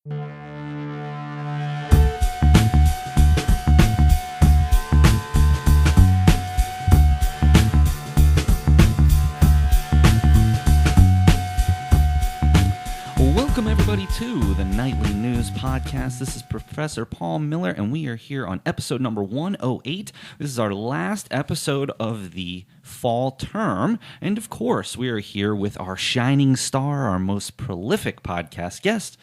Welcome, everybody, to the Nightly News Podcast. This is Professor Paul Miller, and we are here on episode number 108. This is our last episode of the fall term, and of course, we are here with our shining star, our most prolific podcast guest,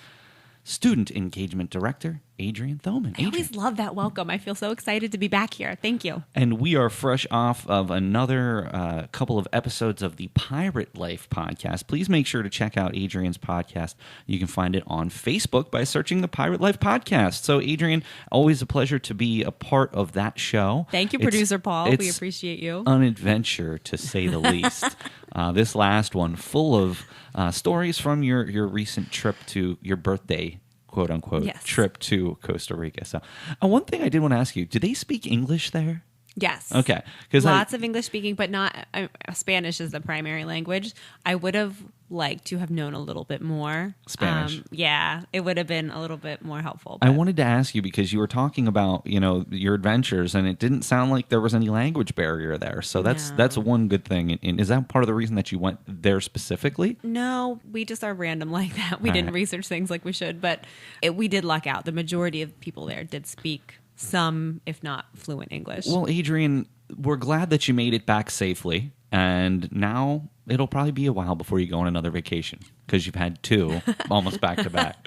Student Engagement Director, Adrienne Thoman. I always love that welcome. I feel so excited to be back here. Thank you. And we are fresh off of another couple of episodes of the Pirate Life podcast. Please make sure to check out Adrienne's podcast. You can find it on Facebook by searching the Pirate Life podcast. So, Adrienne, always a pleasure to be a part of that show. Thank you, Producer Paul. We appreciate you. An adventure, to say the least. This last one, full of stories from your recent trip to your birthday, quote-unquote, yes, trip to Costa Rica. So, one thing I did want to ask you, do they speak English there? Yes. Okay. Lots of English speaking, but not Spanish is the primary language. I would have liked to have known a little bit more Spanish. Yeah, it would have been a little bit more helpful. I wanted to ask you because you were talking about, your adventures, and it didn't sound like there was any language barrier there. So that's one good thing. And is that part of the reason that you went there specifically? No, we just are random like that. We didn't research things like we should, but we did luck out. The majority of people there did speak some, if not fluent, English. Well, Adrienne, we're glad that you made it back safely, and now it'll probably be a while before you go on another vacation because you've had two almost back to back.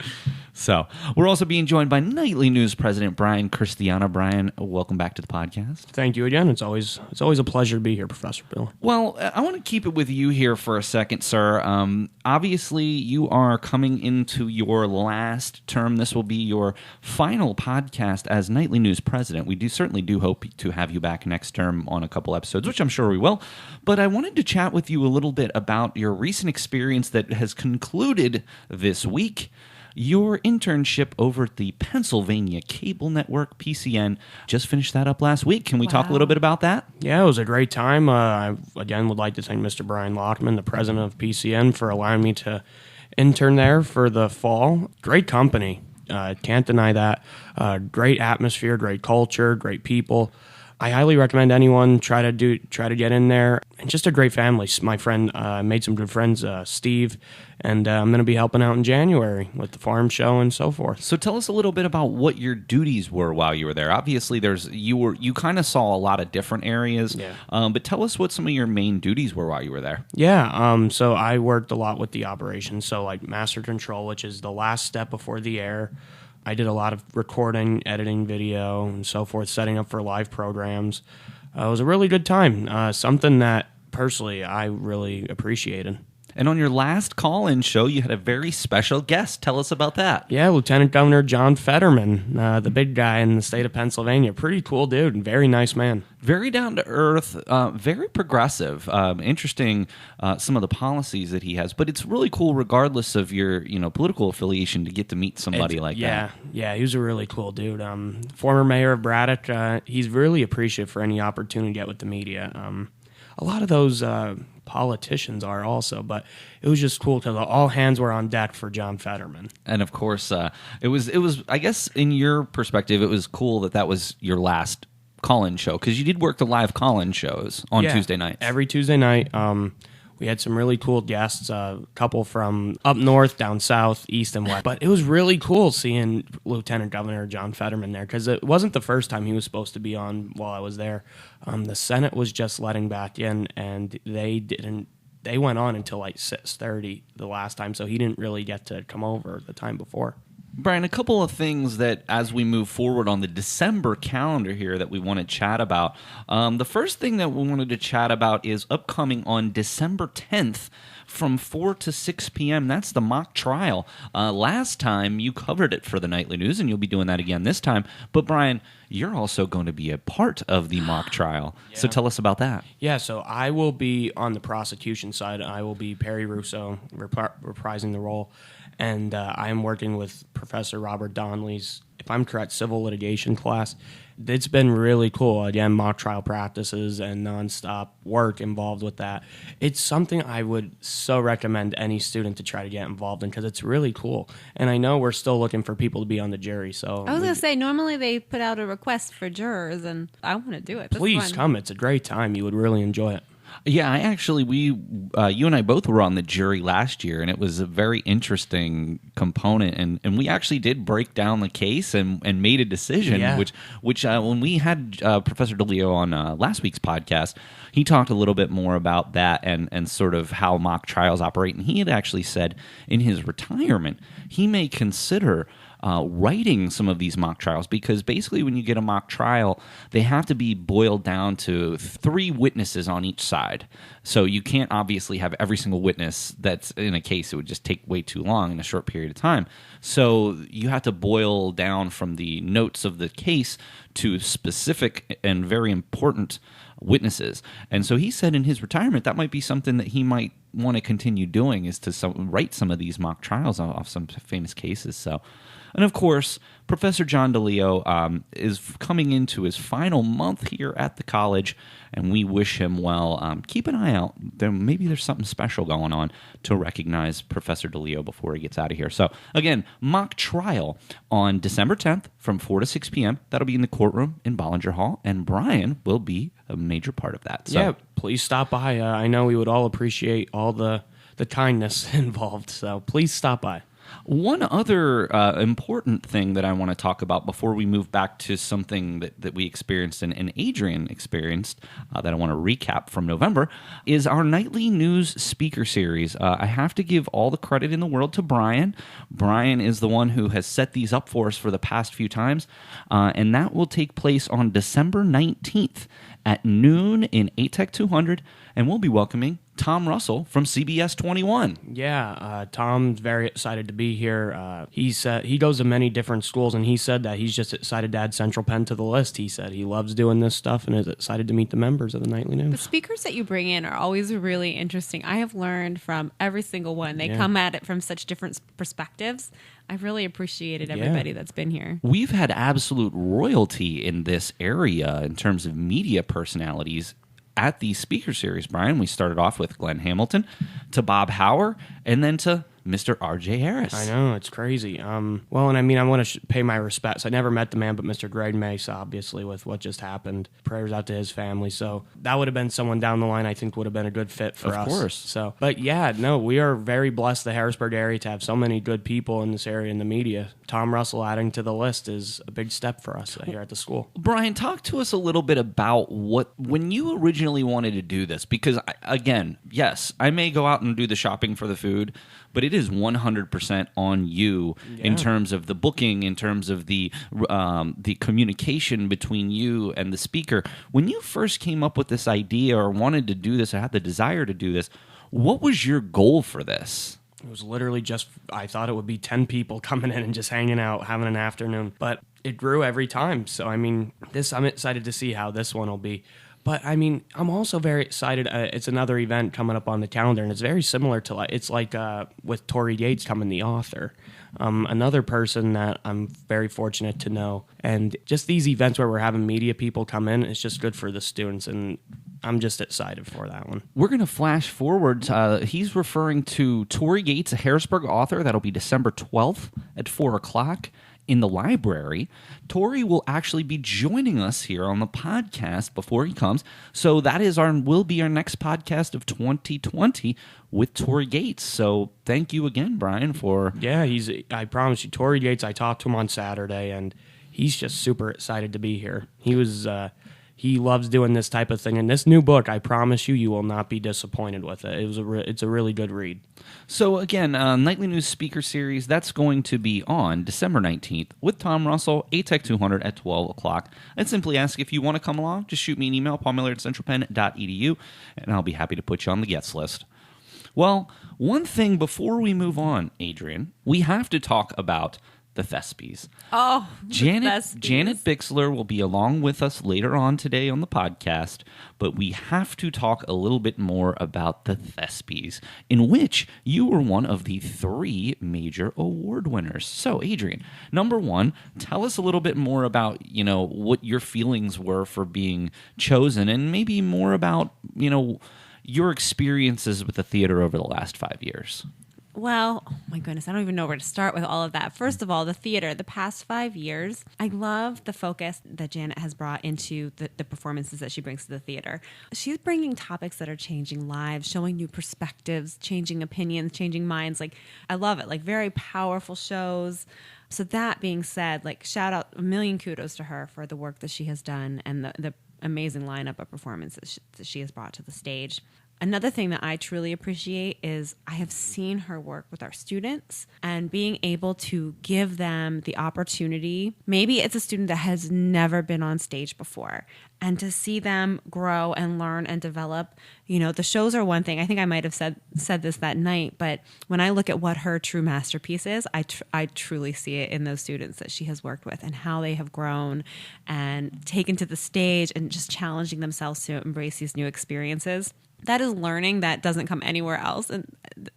So we're also being joined by Nightly News President Brian Cristiano. Brian, welcome back to the podcast. Thank you again. It's always a pleasure to be here, Professor Bill. Well, I want to keep it with you here for a second, sir. Obviously, you are coming into your last term. This will be your final podcast as Nightly News President. We certainly do hope to have you back next term on a couple episodes, which I'm sure we will. But I wanted to chat with you a little bit about your recent experience that has concluded this week. Your internship over at the Pennsylvania Cable Network, PCN, just finished that up last week. Can we talk a little bit about that? Yeah, it was a great time. I, again, would like to thank Mr. Brian Lockman, the president of PCN, for allowing me to intern there for the fall. Great company. Can't deny that. Great atmosphere, great culture, great people. I highly recommend anyone try to get in there. And just a great family. My friend made some good friends, Steve, and I'm going to be helping out in January with the farm show and so forth. So tell us a little bit about what your duties were while you were there. Obviously, you kind of saw a lot of different areas. Yeah. But tell us what some of your main duties were while you were there. Yeah. So I worked a lot with the operations. So like master control, which is the last step before the air. I did a lot of recording, editing video, and so forth, setting up for live programs. It was a really good time, something that, personally, I really appreciated. And on your last call-in show, you had a very special guest. Tell us about that. Yeah, Lieutenant Governor John Fetterman, the big guy in the state of Pennsylvania. Pretty cool dude and very nice man. Very down-to-earth, very progressive. Interesting, some of the policies that he has. But it's really cool regardless of your political affiliation to get to meet somebody like that. Yeah, he was a really cool dude. Former mayor of Braddock, he's really appreciative for any opportunity to get with the media. A lot of those politicians are also, but it was just cool because all hands were on deck for John Fetterman. And of course, it was. I guess in your perspective, it was cool that was your last call-in show because you did work the live call-in shows on Tuesday nights. Every Tuesday night. We had some really cool guests, a couple from up north, down south, east, and west. But it was really cool seeing Lieutenant Governor John Fetterman there because it wasn't the first time he was supposed to be on while I was there. The Senate was just letting back in, and they didn't. They went on until like 6:30 the last time, so he didn't really get to come over the time before. Brian, a couple of things that as we move forward on the December calendar here that we want to chat about. The first thing that we wanted to chat about is upcoming on December 10th from 4 to 6 p.m. That's the mock trial. Last time you covered it for the Nightly News, and you'll be doing that again this time. But Brian, you're also going to be a part of the mock trial. Yeah. So tell us about that. Yeah, so I will be on the prosecution side. I will be Perry Russo, reprising the role. And I am working with Professor Robert Donnelly's if I'm correct, civil litigation class. It's been really cool. Again, mock trial practices and nonstop work involved with that. It's something I would so recommend any student to try to get involved in because it's really cool. And I know we're still looking for people to be on the jury. So I was going to say, normally they put out a request for jurors, and I want to do it. That's please fun. come. It's a great time. You would really enjoy it. Yeah, I actually, you and I both were on the jury last year, and it was a very interesting component, and we actually did break down the case and made a decision, which when we had Professor DeLeo on last week's podcast, he talked a little bit more about that and sort of how mock trials operate, and he had actually said in his retirement, he may consider writing some of these mock trials because basically when you get a mock trial, they have to be boiled down to 3 witnesses on each side. So you can't obviously have every single witness that's in a case. It would just take way too long in a short period of time. So you have to boil down from the notes of the case to specific and very important witnesses. And so he said in his retirement that might be something that he might want to continue doing is to write some of these mock trials off some famous cases. So, and of course, Professor John DeLeo is coming into his final month here at the college, and we wish him well. Keep an eye out. Maybe there's something special going on to recognize Professor DeLeo before he gets out of here. So, again, mock trial on December 10th from 4 to 6 p.m. That'll be in the courtroom in Bollinger Hall, and Brian will be a major part of that. So, yeah, please stop by. I know we would all appreciate all the kindness involved, so please stop by. One other important thing that I want to talk about before we move back to something that we experienced and Adrienne experienced that I want to recap from November is our nightly news speaker series. I have to give all the credit in the world to Brian. Brian is the one who has set these up for us for the past few times, and that will take place on December 19th at noon in ATEC 200, and we'll be welcoming Tom Russell from CBS 21. Yeah, Tom's very excited to be here. He goes to many different schools, and he said that he's just excited to add Central Penn to the list. He said he loves doing this stuff and is excited to meet the members of the Nightly News. The speakers that you bring in are always really interesting. I have learned from every single one. They come at it from such different perspectives. I've really appreciated everybody that's been here. We've had absolute royalty in this area in terms of media personalities at the speaker series, Brian. We started off with Glenn Hamilton to Bob Hauer and then to Mr. R.J. Harris. I know, it's crazy. Well, and I mean, I want to pay my respects. I never met the man, but Mr. Greg Mace, obviously, with what just happened. Prayers out to his family. So that would have been someone down the line I think would have been a good fit for us. Of course. So, but yeah, no, we are very blessed, the Harrisburg area, to have so many good people in this area in the media. Tom Russell adding to the list is a big step for us here at the school. Brian, talk to us a little bit about when you originally wanted to do this, because again, yes, I may go out and do the shopping for the food, but it is 100% on you in terms of the booking, in terms of the communication between you and the speaker. When you first came up with this idea or wanted to do this or had the desire to do this, what was your goal for this? It was literally just, I thought it would be 10 people coming in and just hanging out, having an afternoon. But it grew every time. So, I mean, I'm excited to see how this one will be. But, I mean, I'm also very excited. It's another event coming up on the calendar, and it's very similar to, it's like with Tori Yates coming, the author. Another person that I'm very fortunate to know. And just these events where we're having media people come in, it's just good for the students, and I'm just excited for that one. We're going to flash forward. He's referring to Tori Yates, a Harrisburg author. That'll be December 12th at 4 o'clock. In the library. Tori will actually be joining us here on the podcast before he comes. So that will be our next podcast of 2020 with Tori Yates. So thank you again, Brian, for... Yeah, I promise you, Tori Yates, I talked to him on Saturday, and he's just super excited to be here. He loves doing this type of thing. And this new book, I promise you, you will not be disappointed with it. It's a really good read. So again, Nightly News Speaker Series, that's going to be on December 19th with Tom Russell, ATEC 200 at 12 o'clock. I'd simply ask if you want to come along, just shoot me an email, paulmiller@centralpenn.edu, and I'll be happy to put you on the guest list. Well, one thing before we move on, Adrienne, we have to talk about the Thespies. Oh, Janet Thespies. Bixler will be along with us later on today on the podcast, but we have to talk a little bit more about the Thespies, in which you were one of the 3 major award winners. So, Adrienne, number 1, tell us a little bit more about, what your feelings were for being chosen, and maybe more about, your experiences with the theater over the last 5 years. Well, oh my goodness, I don't even know where to start with all of that. First of all, the theater, the past 5 years, I love the focus that Janet has brought into the performances that she brings to the theater. She's bringing topics that are changing lives, showing new perspectives, changing opinions, changing minds. I love it. Very powerful shows. So that being said, shout out, a million kudos to her for the work that she has done and the amazing lineup of performances that she has brought to the stage. Another thing that I truly appreciate is I have seen her work with our students and being able to give them the opportunity. Maybe it's a student that has never been on stage before, and to see them grow and learn and develop. The shows are one thing. I think I might have said this that night, but when I look at what her true masterpiece is, I truly see it in those students that she has worked with and how they have grown and taken to the stage and just challenging themselves to embrace these new experiences. That is learning that doesn't come anywhere else, and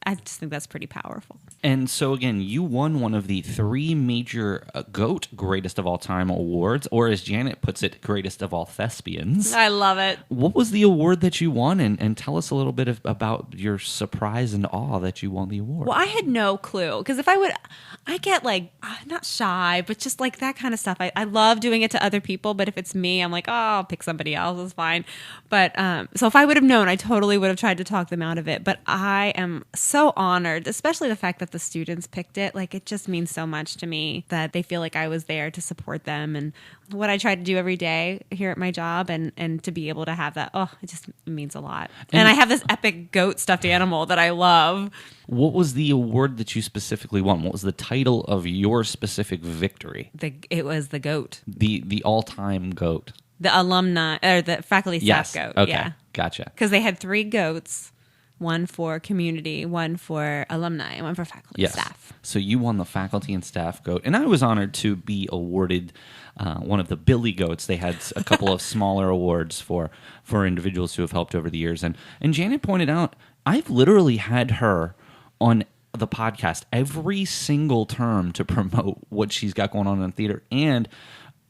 I just think that's pretty powerful. And so, again, you won one of the 3 major GOAT Greatest of All Time awards, or as Janet puts it, Greatest of All Thespians. I love it. What was the award that you won? And tell us a little bit about your surprise and awe that you won the award. Well, I had no clue, because if I get not shy, but just that kind of stuff. I love doing it to other people, but if it's me, I'm I'll pick somebody else, it's fine. But so if I would have known, I totally would have tried to talk them out of it. But I am so honored, especially the fact that the students picked it. It just means so much to me that they feel like I was there to support them and what I try to do every day here at my job, and to be able to have that, it just means a lot. And I have this epic goat stuffed animal that I love. What was the award that you specifically won? What was the title of your specific victory? It was the GOAT. The all-time GOAT. The alumni, or the faculty staff GOAT. Okay, yeah. Gotcha. Because they had 3 GOATs, one for community, one for alumni, and one for faculty staff. So you won the faculty and staff GOAT. And I was honored to be awarded one of the Billy GOATs. They had a couple of smaller awards for individuals who have helped over the years. And Janet pointed out, I've literally had her on the podcast every single term to promote what she's got going on in theater. And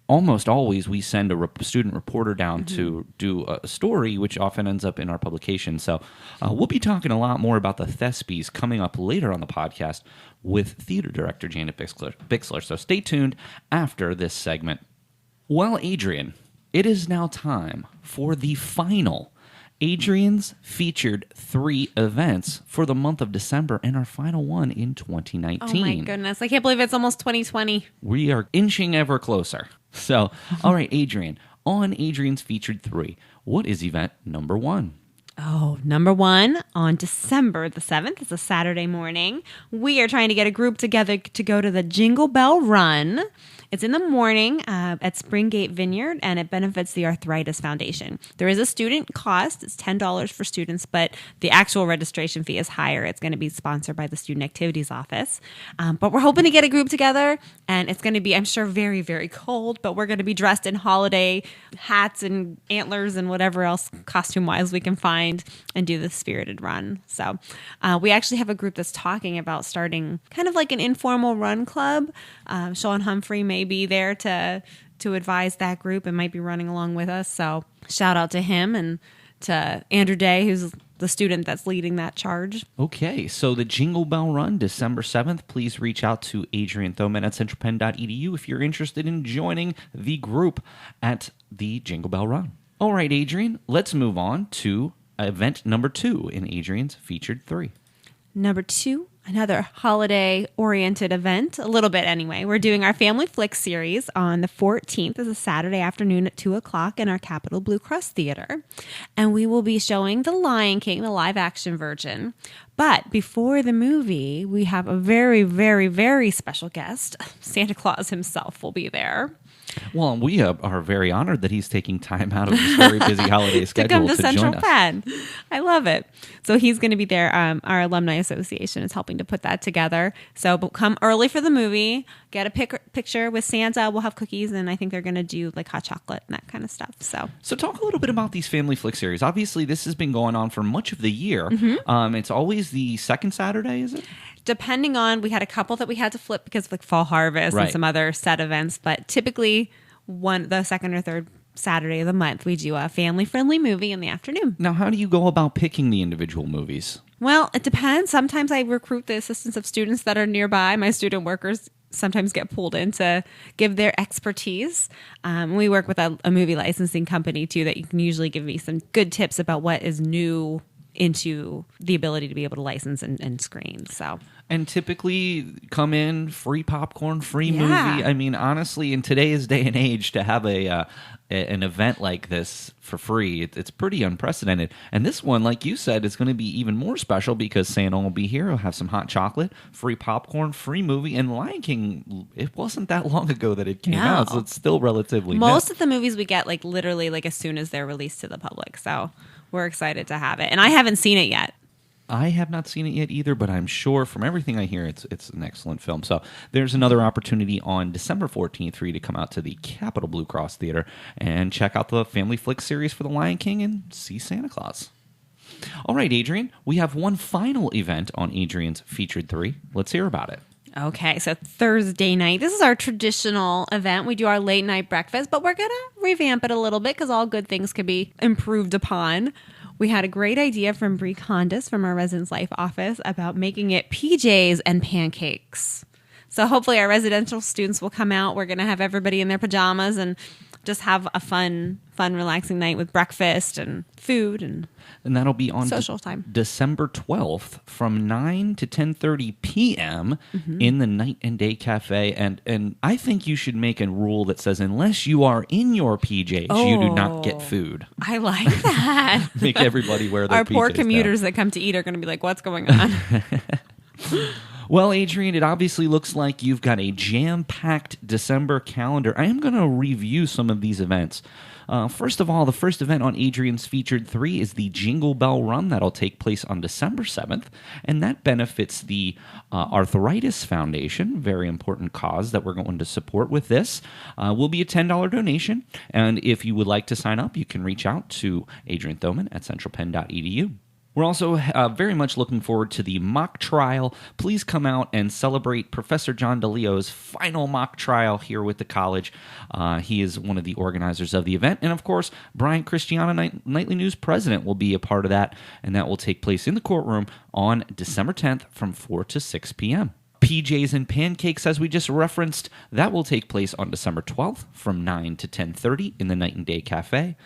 almost always we send a student reporter down to do a story, which often ends up in our publication. So we'll be talking a lot more about the Thespies coming up later on the podcast with Theatre Director Janet Bixler. So stay tuned after this segment. Well, Adrienne, it is now time for the final Adrienne's featured 3 events for the month of December and our final one in 2019. Oh my goodness. I can't believe it's almost 2020. We are inching ever closer. So, all right, Adrienne, on Adrienne's featured 3, what is event number 1? Oh, number 1, on December the 7th, it's a Saturday morning, we are trying to get a group together to go to the Jingle Bell Run. It's in the morning at Springgate Vineyard, and it benefits the Arthritis Foundation. There is a student cost. It's $10 for students, but the actual registration fee is higher. It's going to be sponsored by the Student Activities Office. But we're hoping to get a group together, and it's going to be, I'm sure, very, very cold, but we're going to be dressed in holiday hats and antlers and whatever else costume-wise we can find and do the spirited run. So we actually have a group that's talking about starting kind of like an informal run club. Sean Humphrey may be there to advise that group and might be running along with us. So shout out to him and to Andrew Day, who's the student that's leading that charge. Okay, so the Jingle Bell Run, December 7th. Please reach out to Adrienne Thoman at centralpenn.edu if you're interested in joining the group at the Jingle Bell Run. All right, Adrienne, let's move on to event number 2 in Adrienne's featured 3. Number 2, another holiday-oriented event, a little bit anyway. We're doing our Family Flick series on the 14th. It's a Saturday afternoon at 2 o'clock in our Capitol Blue Cross Theater. And we will be showing The Lion King, the live-action version. But before the movie, we have a very, very, very special guest. Santa Claus himself will be there. Well, we are very honored that he's taking time out of his very busy holiday schedule to come to Central join us. Penn. I love it. So he's going to be there. Our alumni association is helping to put that together. So come early for the movie, get a picture with Santa. We'll have cookies, and I think they're going to do like hot chocolate and that kind of stuff. So talk a little bit about these family flick series. Obviously, this has been going on for much of the year. It's always the second Saturday, is it? Depending on, we had a couple that we had to flip because of like fall harvest and some other set events, but typically the second or third Saturday of the month, we do a family-friendly movie in the afternoon. Now, how do you go about picking the individual movies? Well, it depends. Sometimes I recruit the assistance of students that are nearby. My student workers sometimes get pulled in to give their expertise. We work with a movie licensing company, too, that you can usually give me some good tips about what is new into the ability to be able to license and screen. And typically come in, free popcorn, free movie. I mean, honestly, in today's day and age, to have an event like this for free, it's pretty unprecedented. And this one, like you said, is going to be even more special because Santa will be here. He'll have some hot chocolate, free popcorn, free movie. And Lion King, it wasn't that long ago that it came out, so it's still relatively Most new. of the movies we get like literally like as soon as they're released to the public. So we're excited to have it. And I haven't seen it yet. I have not seen it yet either, but I'm sure from everything I hear, it's an excellent film. So there's another opportunity on December 14th for you to come out to the Capitol Blue Cross Theater and check out the Family Flick series for The Lion King and see Santa Claus. All right, Adrienne, we have one final event on Adrienne's Featured 3. Let's hear about it. Okay, so Thursday night. This is our traditional event. We do our late night breakfast, but we're going to revamp it a little bit because all good things can be improved upon. We had a great idea from Bree Condis from our Residence Life office about making it PJs and pancakes. So hopefully our residential students will come out. We're going to have everybody in their pajamas and just have a fun, relaxing night with breakfast and food and that'll be on social time. December 12th from 9 to 10:30 p.m. in the Night and Day Cafe. And I think you should make a rule that says unless you are in your PJs, you do not get food. I like that. Make everybody wear their PJs. Our poor commuters that come to eat are going to be like, what's going on? Well, Adrienne, it obviously looks like you've got a jam-packed December calendar. I am going to review some of these events. First of all, the first event on Adrienne's Featured 3 is the Jingle Bell Run. That'll take place on December 7th, and that benefits the Arthritis Foundation, very important cause that we're going to support with this. Will be a $10 donation, and if you would like to sign up, you can reach out to Adrienne Thoman at centralpenn.edu. We're also very much looking forward to the mock trial. Please come out and celebrate Professor John DeLeo's final mock trial here with the college. He is one of the organizers of the event. And, of course, Brian Christiana, Nightly News president, will be a part of that, and that will take place in the courtroom on December 10th from 4 to 6 p.m. PJs and Pancakes, as we just referenced, that will take place on December 12th from 9 to 10:30 in the Night and Day Cafe.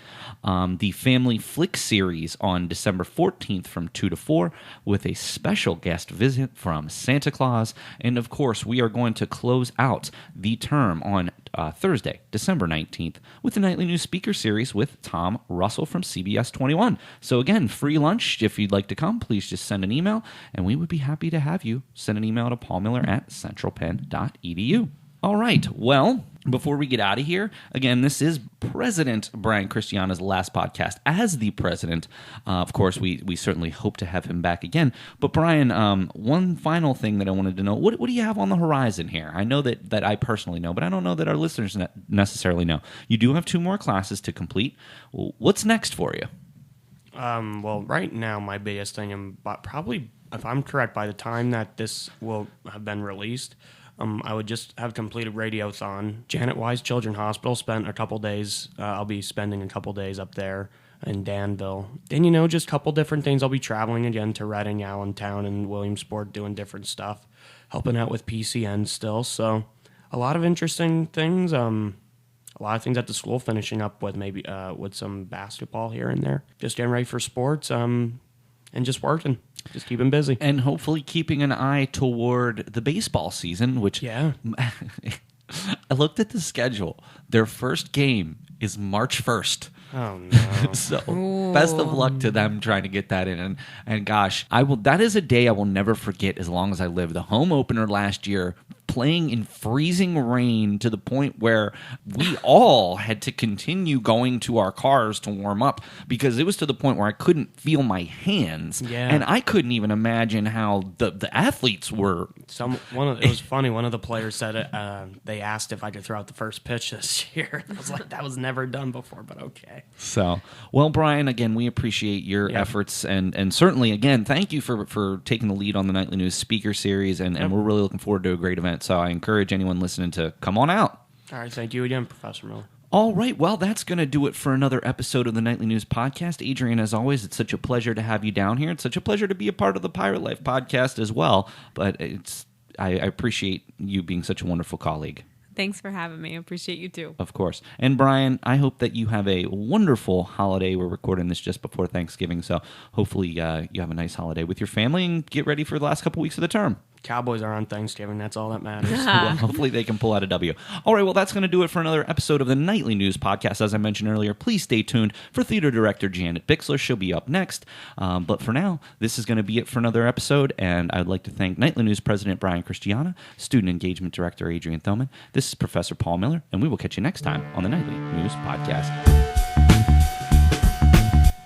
The Family Flick series on December 14th from 2 to 4 with a special guest visit from Santa Claus. And, of course, we are going to close out the term on Thursday, December 19th, with the Nightly News Speaker Series with Tom Russell from CBS 21. So again, free lunch. If you'd like to come, please just send an email, and we would be happy to have you. Send an email to paulmiller@centralpenn.edu. All right, well, before we get out of here, again, this is President Brian Christiana's last podcast as the president. Of course, we certainly hope to have him back again. But Brian, one final thing that I wanted to know, what do you have on the horizon here? I know that I personally know, but I don't know that our listeners necessarily know. You do have 2 more classes to complete. What's next for you? Well, right now, my biggest thing, probably, if I'm correct, by the time that this will have been released, I would just have completed Radiothon. Janet Wise Children's Hospital spent a couple days. I'll be spending a couple days up there in Danville. Then, just a couple different things. I'll be traveling again to Reading, Allentown, and Williamsport doing different stuff, helping out with PCN still. So a lot of interesting things. A lot of things at the school, finishing up with maybe with some basketball here and there. Just getting ready for sports and just working. Just keep him busy. And hopefully keeping an eye toward the baseball season, which... Yeah. I looked at the schedule. Their first game is March 1st. Oh, no. So best of luck to them trying to get that in. And gosh, that is a day I will never forget as long as I live. The home opener last year, playing in freezing rain to the point where we all had to continue going to our cars to warm up because it was to the point where I couldn't feel my hands. Yeah. And I couldn't even imagine how the athletes were. It was funny. One of the players said they asked if I could throw out the first pitch this year. I was like, that was never done before, but okay. So, well, Brian, again, we appreciate your efforts, and certainly, again, thank you for taking the lead on the Nightly News Speaker Series, and we're really looking forward to a great event. So I encourage anyone listening to come on out. All right, thank you again, Professor Miller. All right, well, that's going to do it for another episode of the Nightly News Podcast. Adrienne, as always, it's such a pleasure to have you down here. It's such a pleasure to be a part of the Pirate Life Podcast as well, but I appreciate you being such a wonderful colleague. Thanks for having me. I appreciate you too. Of course. And Brian, I hope that you have a wonderful holiday. We're recording this just before Thanksgiving, so hopefully you have a nice holiday with your family and get ready for the last couple weeks of the term. Cowboys are on Thanksgiving. That's all that matters. Well, hopefully they can pull out a W. All right, well, that's going to do it for another episode of the Nightly News Podcast. As I mentioned earlier, please stay tuned for Theatre Director Janet Bixler. She'll be up next. But for now, this is going to be it for another episode, and I'd like to thank Nightly News President Brian Christiana, Student Engagement Director Adrienne Thoman. This is Professor Paul Miller, and we will catch you next time on the Nightly News Podcast.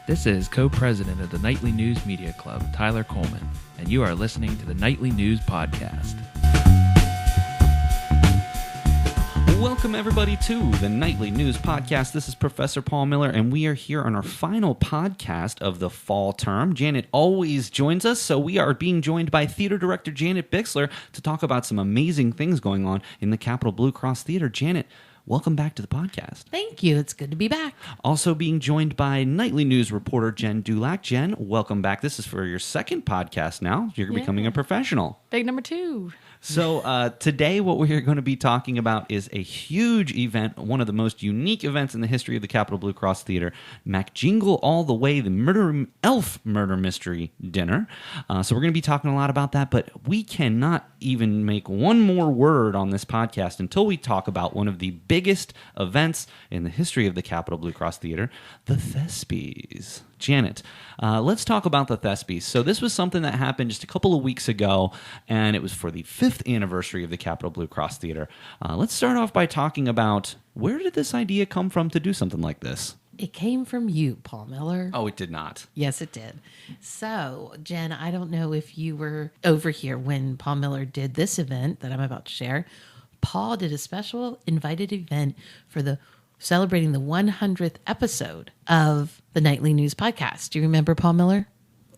This is co-president of the Nightly News Media Club, Tyler Coleman, and you are listening to the Nightly News Podcast. Welcome, everybody, to the Nightly News Podcast. This is Professor Paul Miller, and we are here on our final podcast of the fall term. Janet always joins us, so we are being joined by Theatre Director Janet Bixler to talk about some amazing things going on in the Capitol Blue Cross Theater. Janet, welcome back to the podcast. Thank you. It's good to be back. Also being joined by Nightly News reporter Jen Dulac. Jen, welcome back. This is for your second podcast now. You're becoming a professional. Big number 2. So today what we're going to be talking about is a huge event, one of the most unique events in the history of the Capitol Blue Cross Theater, MacJingle All the Way, the Elf Murder Mystery Dinner. So we're going to be talking a lot about that, but we cannot even make one more word on this podcast until we talk about one of the biggest events in the history of the Capitol Blue Cross Theater, the Thespies. Janet, let's talk about the Thespies. So this was something that happened just a couple of weeks ago, and it was for the 5th anniversary of the Capitol Blue Cross Theater. Let's start off by talking about where did this idea come from to do something like this? It came from you, Paul Miller. Oh, it did not. Yes, it did. So, Jen, I don't know if you were over here when Paul Miller did this event that I'm about to share. Paul did a special invited event for celebrating the 100th episode of the Nightly News Podcast. Do you remember, Paul Miller?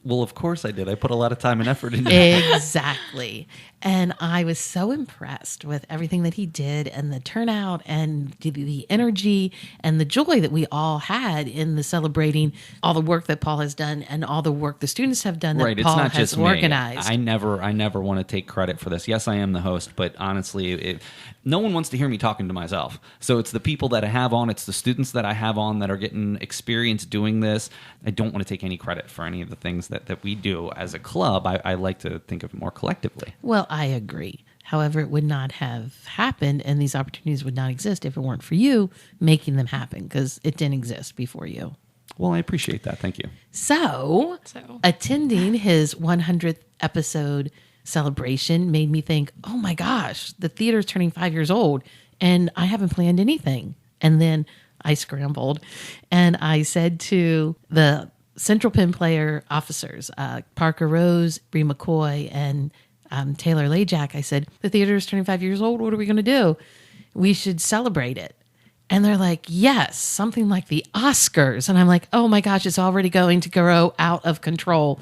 Well, of course I did. I put a lot of time and effort into it. Exactly. And I was so impressed with everything that he did and the turnout and the energy and the joy that we all had in the celebrating all the work that Paul has done and all the work the students have done that Right, Paul it's not has just organized. Me. I never want to take credit for this. Yes, I am the host, but honestly, no one wants to hear me talking to myself. So it's the people that I have on, it's the students that I have on that are getting experience doing this. I don't want to take any credit for any of the things that we do as a club. I like to think of it more collectively. Well, I agree. However, it would not have happened and these opportunities would not exist if it weren't for you making them happen because it didn't exist before you. Well, I appreciate that. Thank you. So attending his 100th episode celebration made me think, oh my gosh, the theater's turning 5 years old and I haven't planned anything. And then I scrambled and I said to the Central Penn player officers, Parker Rose, Bree McCoy, and Taylor Lajak, I said, the theater is turning 5 years old. What are we going to do? We should celebrate it. And they're like, yes, something like the Oscars. And I'm like, oh my gosh, it's already going to grow out of control.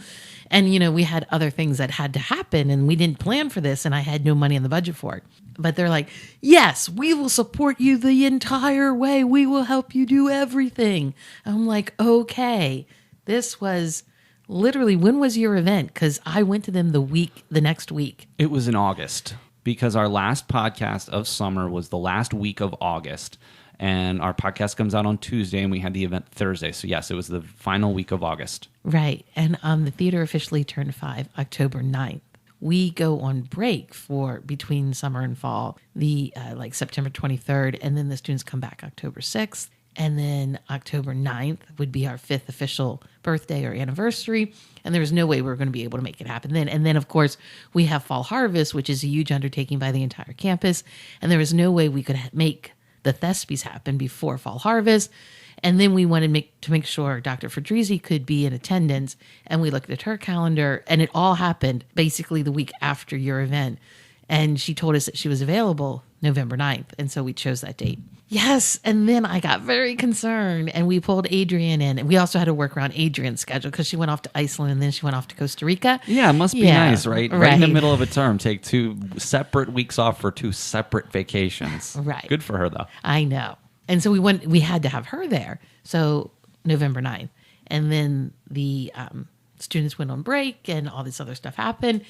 And, we had other things that had to happen and we didn't plan for this and I had no money in the budget for it. But they're like, yes, we will support you the entire way. We will help you do everything. I'm like, okay. This was literally, when was your event? Because I went to them the next week. It was in August because our last podcast of summer was the last week of August. And our podcast comes out on Tuesday and we had the event Thursday. So yes, it was the final week of August. Right. And the theater officially turned 5 October 9th. We go on break for between summer and fall, like September 23rd. And then the students come back October 6th. And then October 9th would be our 5th official birthday or anniversary. And there was no way we were going to be able to make it happen then. And then, of course, we have Fall Harvest, which is a huge undertaking by the entire campus. And there was no way we could make the Thespies happen before Fall Harvest. And then we wanted to make sure Dr. Fedrizzi could be in attendance. And we looked at her calendar, and it all happened basically the week after your event. And she told us that she was available November 9th. And so we chose that date. Yes. And then I got very concerned, and we pulled Adrienne in. And we also had to work around Adrienne's schedule because she went off to Iceland and then she went off to Costa Rica. Yeah, it must be nice, right? Right in the middle of a term, take 2 separate weeks off for 2 separate vacations. Right. Good for her, though. I know. And so we had to have her there. So November 9th. And then the students went on break and all this other stuff happened.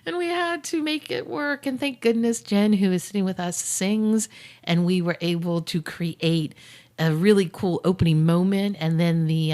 And we had to make it work. And thank goodness Jen, who is sitting with us, sings. And we were able to create a really cool opening moment. And then the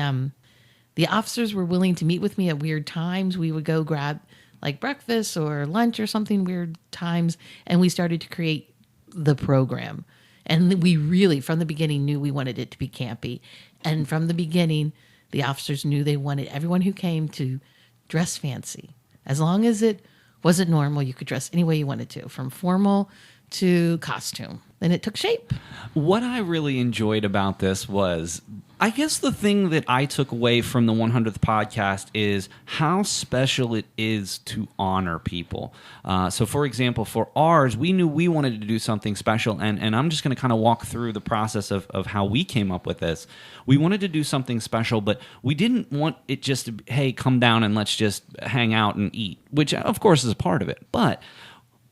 officers were willing to meet with me at weird times. We would go grab like breakfast or lunch or something weird times. And we started to create the program. And we really, from the beginning, knew we wanted it to be campy. And from the beginning, the officers knew they wanted everyone who came to dress fancy. As long as it wasn't normal, you could dress any way you wanted to, from formal to costume. And it took shape. What I really enjoyed about this was, I guess the thing that I took away from the 100th podcast is how special it is to honor people. So, for example, for ours, we knew we wanted to do something special, and I'm just going to kind of walk through the process of how we came up with this. We wanted to do something special, but we didn't want it just to, hey, come down and let's just hang out and eat, which, of course, is a part of it. But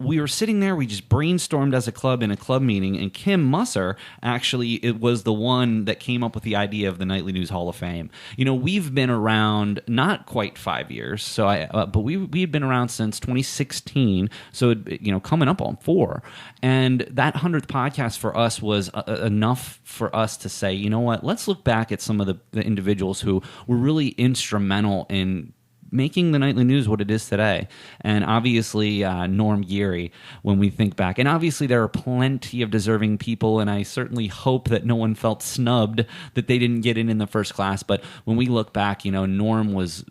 we were sitting there, we just brainstormed as a club in a club meeting, and Kim Musser actually it was the one that came up with the idea of the Nightly News Hall of Fame. You know, we've been around not quite 5 years, but we had been around since 2016, so coming up on 4. And that 100th podcast for us was enough for us to say, you know what, let's look back at some of the individuals who were really instrumental in making the Nightly News what it is today. And obviously Norm Geary, when we think back. And obviously there are plenty of deserving people, and I certainly hope that no one felt snubbed that they didn't get in the first class. But when we look back, Norm was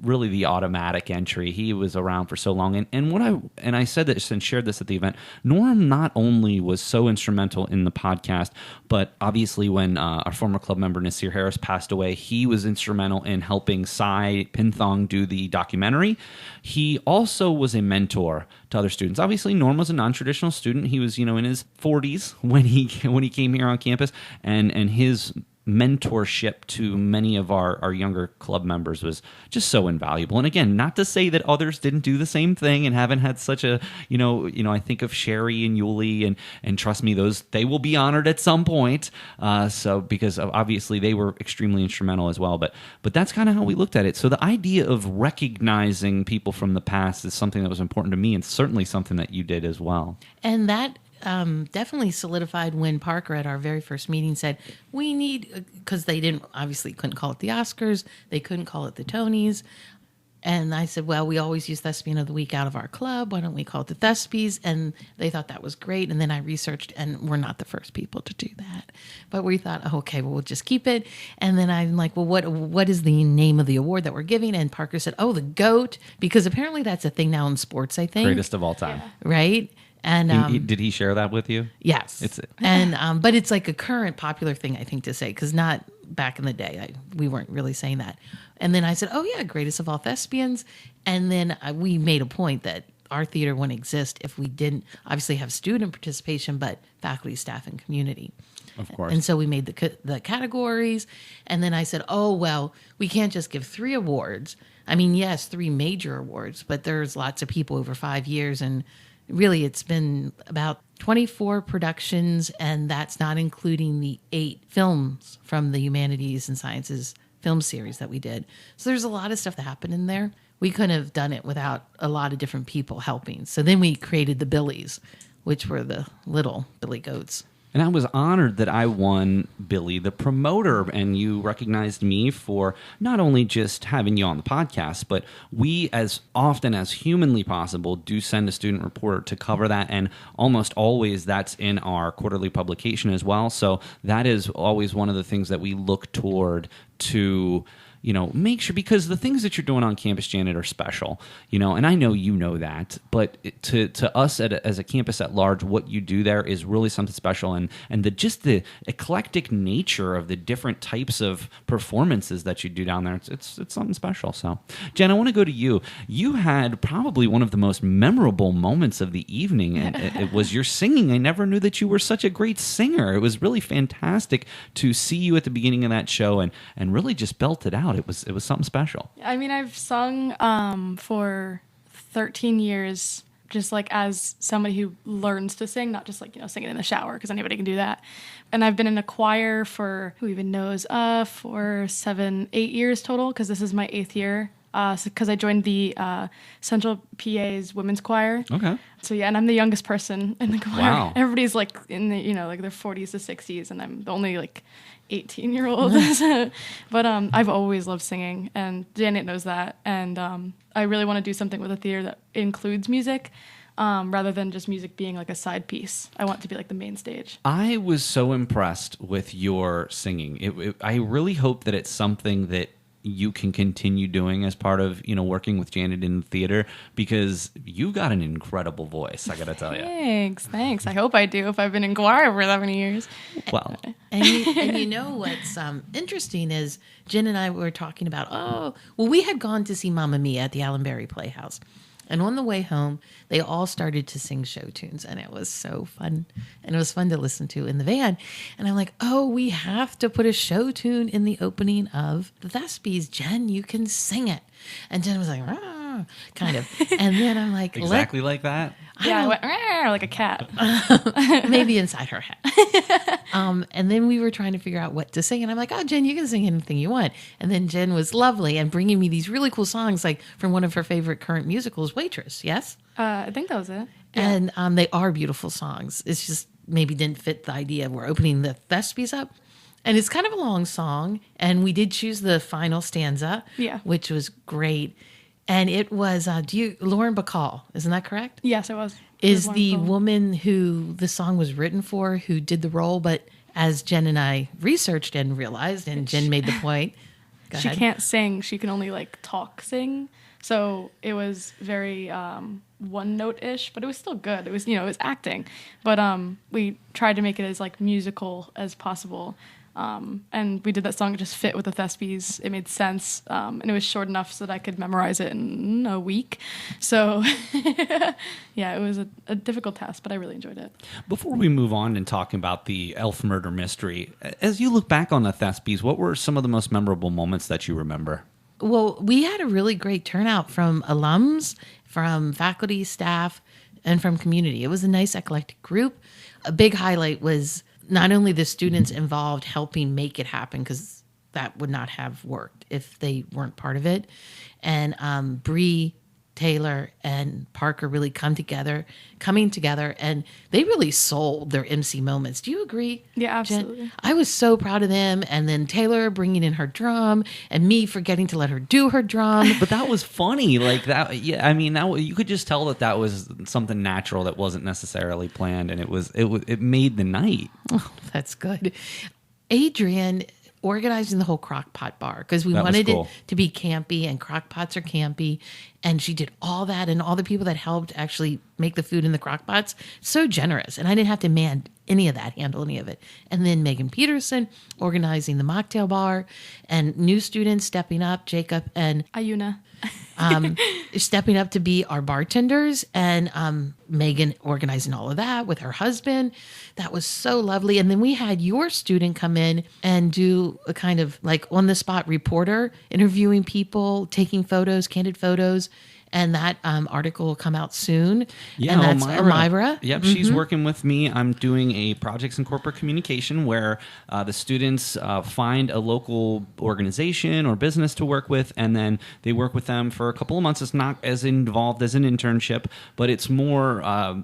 really the automatic entry. He was around for so long. And I said this and shared this at the event. Norm not only was so instrumental in the podcast, but obviously when our former club member Nasir Harris passed away, he was instrumental in helping Cy Pinthong do the documentary. He also was a mentor to other students. Obviously, Norm was a non-traditional student. He was, in his 40s when he came here on campus, and his mentorship to many of our younger club members was just so invaluable. And again, not to say that others didn't do the same thing and haven't had such a, I think of Sherry and Yuli, and trust me, they will be honored at some point. Because obviously they were extremely instrumental as well. But that's kind of how we looked at it. So the idea of recognizing people from the past is something that was important to me, and certainly something that you did as well. And that definitely solidified when Parker at our very first meeting said, we need, because they couldn't call it the Oscars, they couldn't call it the Tonys. And I said, well, we always use Thespian of the Week out of our club. Why don't we call it the Thespies? And they thought that was great. And then I researched, and we're not the first people to do that. But we thought, oh, okay, well, we'll just keep it. And then I'm like, well, what is the name of the award that we're giving? And Parker said, oh, the GOAT, because apparently that's a thing now in sports, I think. Greatest of all time. Yeah. Right? And did he share that with you? Yes. But it's like a current popular thing, I think, to say, because not back in the day, we weren't really saying that. And then I said, oh, yeah, greatest of all thespians. And then we made a point that our theater wouldn't exist if we didn't obviously have student participation, but faculty, staff, and community. Of course. And so we made the categories. And then I said, oh, well, we can't just give 3 awards. I mean, yes, 3 major awards, but there's lots of people over 5 years, and really, it's been about 24 productions, and that's not including the 8 films from the Humanities and Sciences film series that we did. So there's a lot of stuff that happened in there. We couldn't have done it without a lot of different people helping. So then we created the Billies, which were the little Billy Goats. And I was honored that I won Billy the Promoter, and you recognized me for not only just having you on the podcast, but we, as often as humanly possible, do send a student reporter to cover that, and almost always that's in our quarterly publication as well. So that is always one of the things that we look toward to make sure, because the things that you're doing on campus, Janet, are special, and I know you know that, but to us as a campus at large, what you do there is really something special, and just the eclectic nature of the different types of performances that you do down there, it's something special. So, Jen, I want to go to you. You had probably one of the most memorable moments of the evening, and it was your singing. I never knew that you were such a great singer. It was really fantastic to see you at the beginning of that show and really just belt it out. It was something special. I mean, I've sung for 13 years, just like as somebody who learns to sing, not just like, singing in the shower, because anybody can do that. And I've been in a choir for, who even knows, for 8 years total, because this is my 8th year. Because I joined the Central PA's women's choir. Okay. So yeah, and I'm the youngest person in the choir. Wow. Everybody's like in the, like their 40s to 60s, and I'm the only like 18-year-old. But I've always loved singing, and Janet knows that. And I really want to do something with a theater that includes music, rather than just music being like a side piece. I want it to be like the main stage. I was so impressed with your singing. I really hope that it's something that you can continue doing as part of, working with Janet in the theater, because you got an incredible voice, I gotta tell you. Thanks. I hope I do, if I've been in choir for that many years. Well, and you know what's interesting is Jen and I were talking about, we had gone to see Mamma Mia at the Allenbury Playhouse. And on the way home, they all started to sing show tunes, and it was so fun. And it was fun to listen to in the van. And I'm like, we have to put a show tune in the opening of the Thespies. Jen, you can sing it. And Jen was like, kind of. And then I'm like, exactly like that? Yeah, I went, like a cat. Maybe inside her head. And then we were trying to figure out what to sing. And I'm like, Jen, you can sing anything you want. And then Jen was lovely and bringing me these really cool songs, like from one of her favorite current musicals, Waitress, yes? I think that was it. Yeah. And they are beautiful songs. It's just maybe didn't fit the idea of we're opening the Thespies up. And it's kind of a long song. And we did choose the final stanza, which was great. And it was, Lauren Bacall, isn't that correct? Yes, it was. Is the woman who the song was written for, who did the role, but as Jen and I researched and realized, and Jen made the point. She can't sing. She can only sing. So it was very one note-ish, but it was still good. It was, it was acting. But we tried to make it as musical as possible. And we did that song, it just fit with the Thespies. It made sense, and it was short enough so that I could memorize it in a week. So, yeah, it was a difficult task, but I really enjoyed it. Before we move on and talk about the elf murder mystery, as you look back on the Thespies, what were some of the most memorable moments that you remember? Well, we had a really great turnout from alums, from faculty, staff, and from community. It was a nice eclectic group. A big highlight was not only the students involved helping make it happen, because that would not have worked if they weren't part of it. And Bree, Taylor, and Parker really coming together, and they really sold their MC moments. Do you agree? Yeah, absolutely. Jen? I was so proud of them. And then Taylor bringing in her drum, and me forgetting to let her do her drum. But that was funny. Like that. Yeah, I mean, you could just tell that was something natural that wasn't necessarily planned, and it made the night. Oh, that's good. Adrienne organizing the whole crock pot bar, because we wanted it to be campy, and crock pots are campy, and she did all that, and all the people that helped actually make the food in the crock pots, so generous. And I didn't have to handle any of it. And then Megan Peterson organizing the mocktail bar, and new students stepping up, Jacob and Ayuna stepping up to be our bartenders, and Megan organizing all of that with her husband. That was so lovely. And then we had your student come in and do a kind of on the spot reporter, interviewing people, taking photos, candid photos. And that article will come out soon. Yeah, and that's Elmira. Elmira. Yep, she's working with me. I'm doing a projects in corporate communication where the students find a local organization or business to work with, and then they work with them for a couple of months. It's not as involved as an internship, but it's more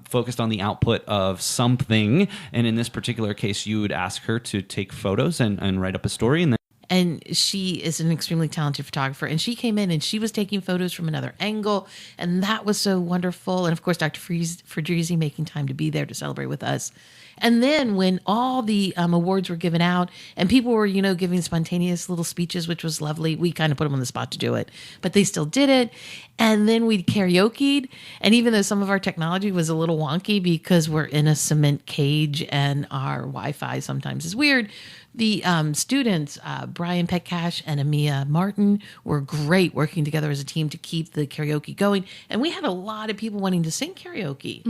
focused on the output of something. And in this particular case, you would ask her to take photos and write up a story, and then And she is an extremely talented photographer. And she came in and she was taking photos from another angle. And that was so wonderful. And of course, Dr. Fridrizi making time to be there to celebrate with us. And then when all the awards were given out and people were, giving spontaneous little speeches, which was lovely, we kind of put them on the spot to do it, but they still did it. And then we karaoke'd. And even though some of our technology was a little wonky because we're in a cement cage and our Wi-Fi sometimes is weird, the students, Brian Petcash and Amia Martin, were great working together as a team to keep the karaoke going. And we had a lot of people wanting to sing karaoke.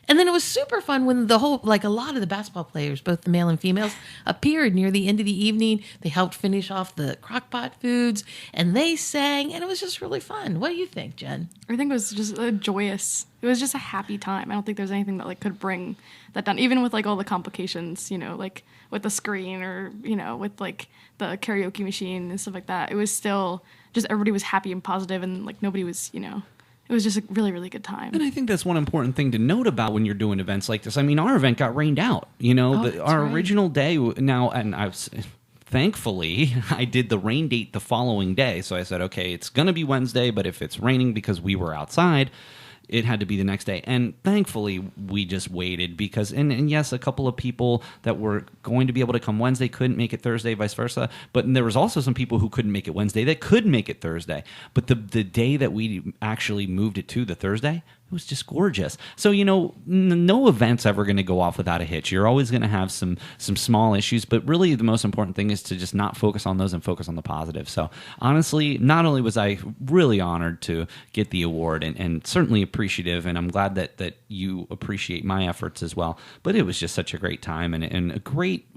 And then it was super fun when a lot of the basketball players, both the male and females, appeared near the end of the evening. They helped finish off the crockpot foods and they sang, and it was just really fun. What do you think, Jen? I think it was just it was just a happy time. I don't think there's anything that could bring that down, even with all the complications, with the screen or, with the karaoke machine and stuff like that. It was still just everybody was happy and positive and nobody was, it was just a really, really good time. And I think that's one important thing to note about when you're doing events like this. I mean, our event got rained out. Our original day now, and thankfully, I did the rain date the following day. So I said, okay, it's going to be Wednesday, but if it's raining because we were outside, it had to be the next day. And thankfully, we just waited because, and yes, a couple of people that were going to be able to come Wednesday couldn't make it Thursday, vice versa. But there was also some people who couldn't make it Wednesday that could make it Thursday. But the day that we actually moved it to the Thursday, it was just gorgeous. So, no event's ever going to go off without a hitch. You're always going to have some small issues, but really the most important thing is to just not focus on those and focus on the positive. So honestly, not only was I really honored to get the award and certainly appreciative, and I'm glad that you appreciate my efforts as well, but it was just such a great time and a great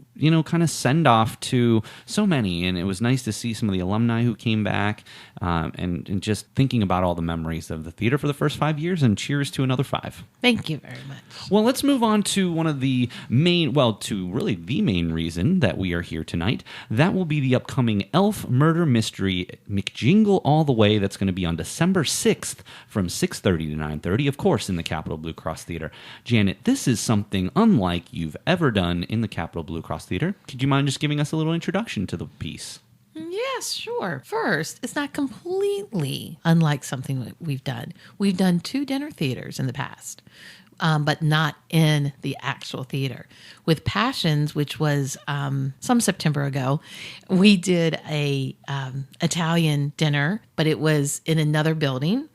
kind of send off to so many. And it was nice to see some of the alumni who came back and just thinking about all the memories of the theater for the first 5 years, and cheers to another 5. Thank you very much. Well, let's move on to one of the main, to really the main reason that we are here tonight. That will be the upcoming Elf Murder Mystery McJingle All the Way. That's going to be on December 6th from 6:30 to 9:30, of course, in the Capitol Blue Cross Theater. Janet, this is something unlike you've ever done in the Capitol Blue Cross Theater. Could you mind just giving us a little introduction to the piece? Yes, sure. First, it's not completely unlike something that we've done. We've done 2 dinner theaters in the past, but not in the actual theater. With Passions, which was some September ago, we did a Italian dinner, but it was in another building,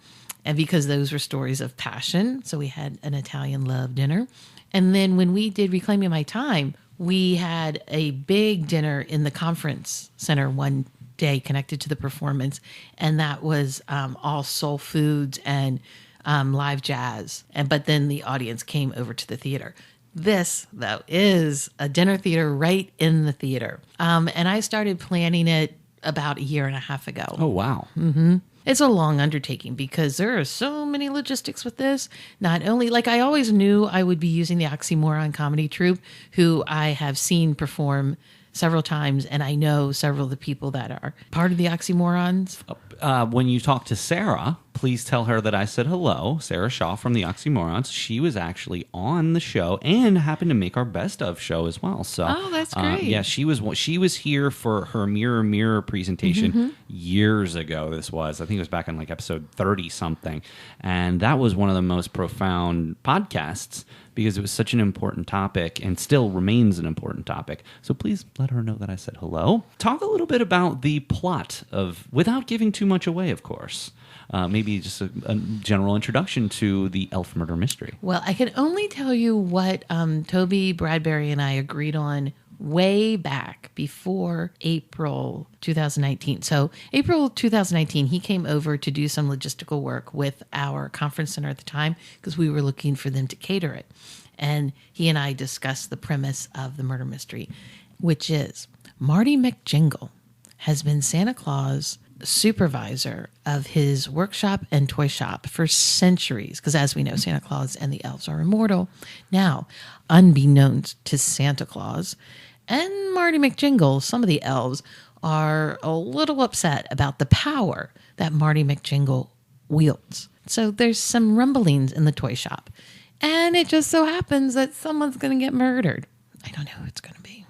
and because those were stories of passion, so we had an Italian love dinner. And then when we did Reclaiming My Time, we had a big dinner in the conference center one day connected to the performance, and that was all soul foods and live jazz. But then the audience came over to the theater. This, though, is a dinner theater right in the theater. And I started planning it about a year and a half ago. Oh, wow. Mm-hmm. It's a long undertaking because there are so many logistics with this. Not only, I always knew I would be using the Oxymoron Comedy Troupe, who I have seen perform several times, and I know several of the people that are part of the Oxymorons. When you talk to Sarah, please tell her that I said hello. Sarah Shaw from the Oxymorons. She was actually on the show and happened to make our best of show as well. So, that's great. Yeah, she was here for her Mirror presentation years ago. This was, I think it was back in episode 30 something, and that was one of the most profound podcasts because it was such an important topic and still remains an important topic. So please let her know that I said hello. Talk a little bit about the plot without giving too much away, of course. Maybe just a general introduction to the Elf Murder Mystery. Well, I can only tell you what Toby Bradbury and I agreed on way back before April 2019. So April 2019, he came over to do some logistical work with our conference center at the time because we were looking for them to cater it. And he and I discussed the premise of the murder mystery, which is Marty McJingle has been Santa Claus supervisor of his workshop and toy shop for centuries, because as we know, Santa Claus and the elves are immortal. Now, unbeknownst to Santa Claus and Marty McJingle, some of the elves are a little upset about the power that Marty McJingle wields. So there's some rumblings in the toy shop. And it just so happens that someone's going to get murdered. I don't know who it's going to be.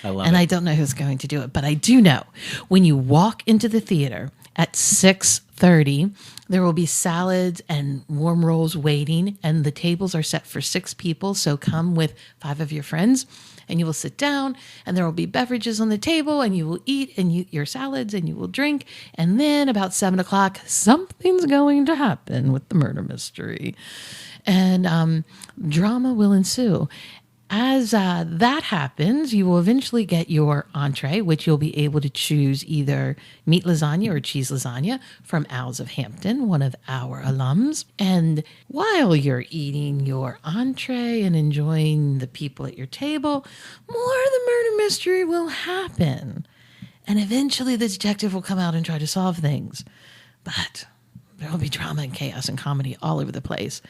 I don't know who's going to do it. But I do know when you walk into the theater at 6:30, there will be salads and warm rolls waiting. And the tables are set for 6 people. So come with 5 of your friends. And you will sit down, and there will be beverages on the table, and you will eat your salads, and you will drink. And then about 7 o'clock, something's going to happen with the murder mystery. And drama will ensue. As that happens, you will eventually get your entree, which you'll be able to choose either meat lasagna or cheese lasagna from Owls of Hampton, one of our alums. And while you're eating your entree and enjoying the people at your table, more of the murder mystery will happen. And eventually the detective will come out and try to solve things. But there will be drama and chaos and comedy all over the place.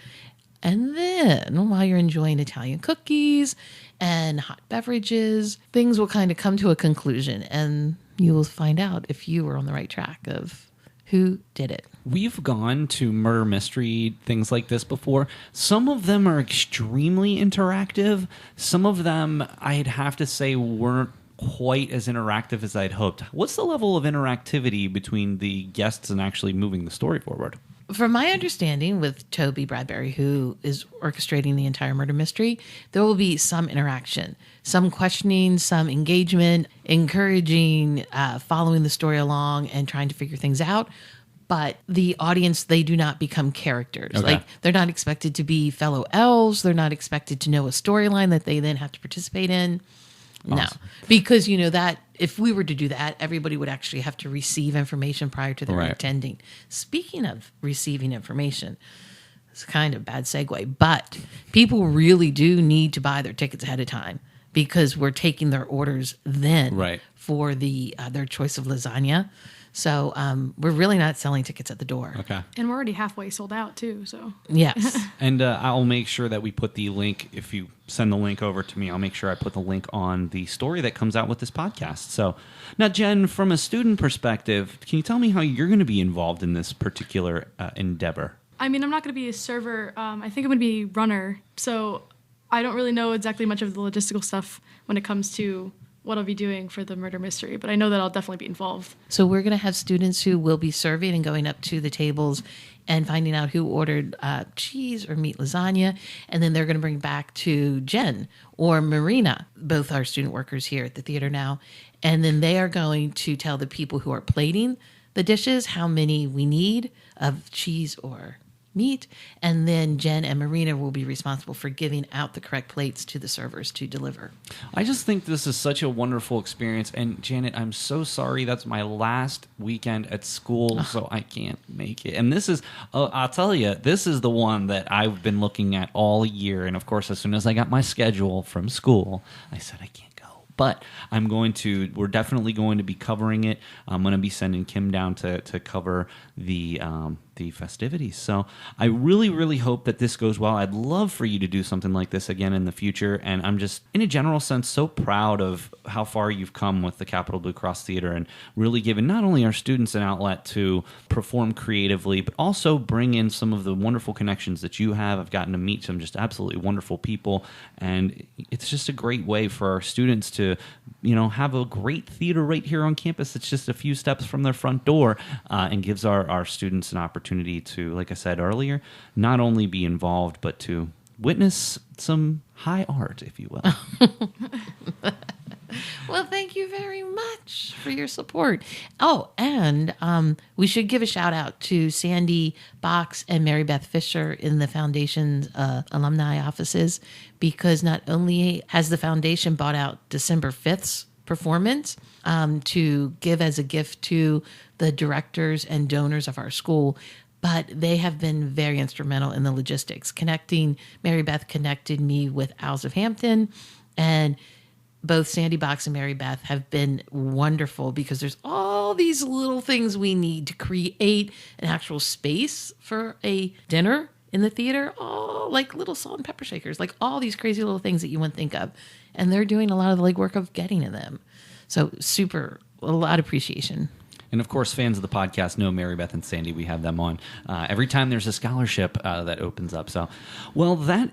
And then, while you're enjoying Italian cookies and hot beverages, things will kind of come to a conclusion, and you will find out if you were on the right track of who did it. We've gone to murder mystery things like this before. Some of them are extremely interactive. Some of them, I'd have to say, weren't quite as interactive as I'd hoped. What's the level of interactivity between the guests and actually moving the story forward? From my understanding with Toby Bradbury, who is orchestrating the entire murder mystery, there will be some interaction, some questioning, some engagement, encouraging, following the story along and trying to figure things out. But the audience, they do not become characters. Okay. Like, they're not expected to be fellow elves. They're not expected to know a storyline that they then have to participate in. Awesome. No, because that if we were to do that, everybody would actually have to receive information prior to their attending. Speaking of receiving information, it's kind of a bad segue, but people really do need to buy their tickets ahead of time because we're taking their orders then for their choice of lasagna. So we're really not selling tickets at the door. Okay. And we're already halfway sold out, too. So yes. And I'll make sure that we put the link, if you send the link over to me, I'll make sure I put the link on the story that comes out with this podcast. So now, Jen, from a student perspective, can you tell me how you're going to be involved in this particular endeavor? I mean, I'm not going to be a server. I think I'm going to be runner. So I don't really know exactly much of the logistical stuff when it comes to what I'll be doing for the murder mystery, but I know that I'll definitely be involved. So we're going to have students who will be serving and going up to the tables and finding out who ordered cheese or meat lasagna, and then they're going to bring back to Jen or Marina, both our student workers here at the theater now, and then they are going to tell the people who are plating the dishes how many we need of cheese or meat, and then Jen and Marina will be responsible for giving out the correct plates to the servers to deliver. I just think this is such a wonderful experience. And Janet, I'm so sorry. That's my last weekend at school, so I can't make it. And this is, I'll tell you, this is the one that I've been looking at all year. And of course, as soon as I got my schedule from school, I said, I can't go. But we're definitely going to be covering it. I'm going to be sending Kim down to cover the festivities. So I really, really hope that this goes well. I'd love for you to do something like this again in the future. And I'm just, in a general sense, so proud of how far you've come with the Capital Blue Cross Theater and really given not only our students an outlet to perform creatively, but also bring in some of the wonderful connections that you have. I've gotten to meet some just absolutely wonderful people. And it's just a great way for our students to, have a great theater right here on campus. It's just a few steps from their front door and gives our students an opportunity to, like I said earlier, not only be involved, but to witness some high art, if you will. Well, thank you very much for your support. Oh, and we should give a shout out to Sandy Box and Mary Beth Fisher in the Foundation's alumni offices, because not only has the Foundation bought out December 5th's performance to give as a gift to the directors and donors of our school, but they have been very instrumental in the logistics. Mary Beth connected me with Owls of Hampton, and both Sandy Box and Mary Beth have been wonderful because there's all these little things we need to create an actual space for a dinner in the theater, all like little salt and pepper shakers, like all these crazy little things that you wouldn't think of. And they're doing a lot of the legwork of getting to them. So a lot of appreciation. And of course, fans of the podcast know Mary Beth and Sandy. We have them on every time there's a scholarship that opens up. So, well, that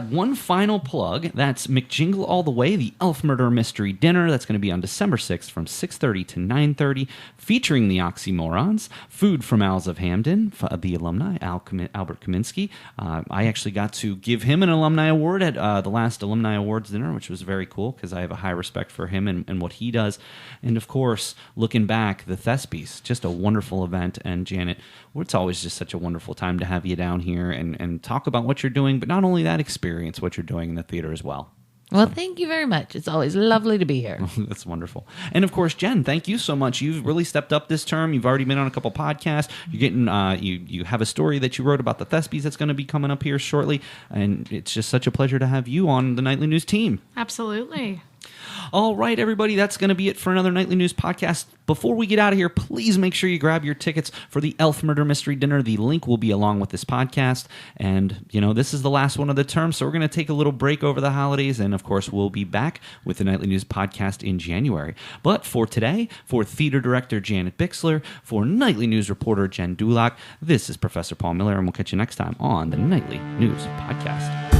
one final plug. That's McJingle All the Way, the Elf Murder Mystery Dinner. That's going to be on December 6th from 6:30 to 9:30, featuring the Oxymorons, food from Owls of Hamden, the alumni, Albert Kaminsky. I actually got to give him an alumni award at the last Alumni Awards dinner, which was very cool because I have a high respect for him and what he does. And of course, looking back, the Thespies. Just a wonderful event. And Janet, it's always just such a wonderful time to have you down here and talk about what you're doing, but not only that, experience what you're doing in the theater as well. Well, thank you very much. It's always lovely to be here. That's wonderful. And of course, Jen, thank you so much. You've really stepped up this term. You've already been on a couple podcasts. You're getting you have a story that you wrote about the Thespies that's going to be coming up here shortly. And it's just such a pleasure to have you on the Nightly News team. Absolutely. All right, everybody, that's going to be it for another Nightly News podcast. Before we get out of here, please make sure you grab your tickets for the Elf Murder Mystery Dinner. The link will be along with this podcast. And, this is the last one of the term, so we're going to take a little break over the holidays. And, of course, we'll be back with the Nightly News podcast in January. But for today, for Theater Director Janet Bixler, for Nightly News reporter Jen Dulac, this is Professor Paul Miller, and we'll catch you next time on the Nightly News podcast.